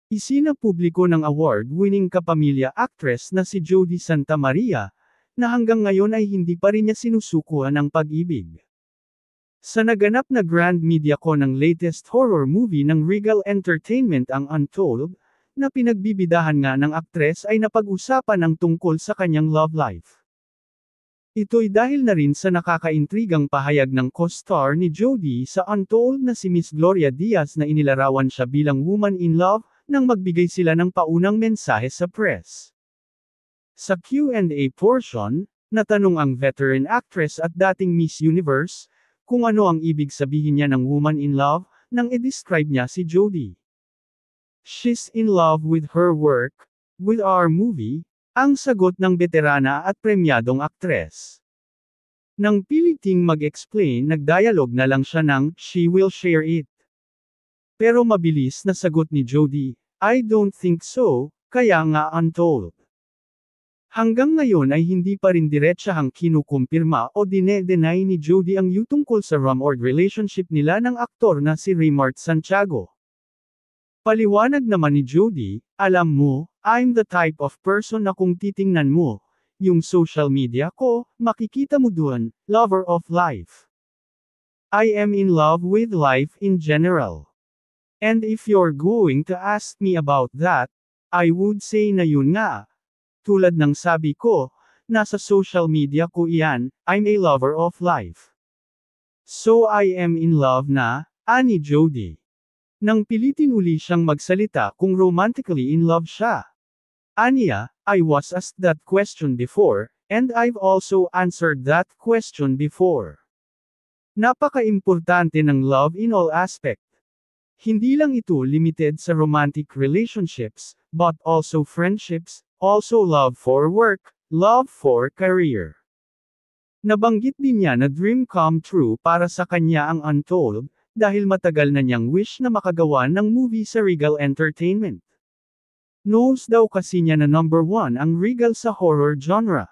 Isinapubliko ng award-winning kapamilya actress na si Jody Santa Maria, na hanggang ngayon ay hindi pa rin niya sinusukuan ang pag-ibig. Sa naganap na Grand Mediacon ng latest horror movie ng Regal Entertainment ang Untold, na pinagbibidahan nga ng aktres ay napag-usapan ang tungkol sa kanyang love life. Ito'y dahil na rin sa nakakaintrigang pahayag ng co-star ni Jody sa Untold na si Miss Gloria Diaz na inilarawan siya bilang woman in love, nang magbigay sila ng paunang mensahe sa press. Sa Q&A portion, natanong ang veteran actress at dating Miss Universe, kung ano ang ibig sabihin niya ng woman in love, nang i-describe niya si Jody. "She's in love with her work, with our movie," ang sagot ng veterana at premyadong aktres. Nang piliting mag-explain, nag-dialogue na lang siya ng, "She will share it." Pero mabilis na sagot ni Jody, "I don't think so, kaya nga Untold." Hanggang ngayon ay hindi pa rin diretsahang kinukumpirma o dine-deny ni Jody ang tungkol sa rumored relationship nila ng aktor na si Raymart Santiago. Paliwanag naman ni Jody, "Alam mo, I'm the type of person na kung titingnan mo, yung social media ko, makikita mo doon, lover of life. I am in love with life in general. And if you're going to ask me about that, I would say na yun nga. Tulad ng sabi ko, nasa social media ko iyan, I'm a lover of life. So I am in love na," ani Jody. Nang pilitin uli siyang magsalita kung romantically in love siya. Aniya, "I was asked that question before, and I've also answered that question before." Napaka-importante ng love in all aspect. Hindi lang ito limited sa romantic relationships, but also friendships, also love for work, love for career. Nabanggit din niya na dream come true para sa kanya ang Untold, dahil matagal na niyang wish na makagawa ng movie sa Regal Entertainment. Knows daw kasi niya na number 1 ang Regal sa horror genre.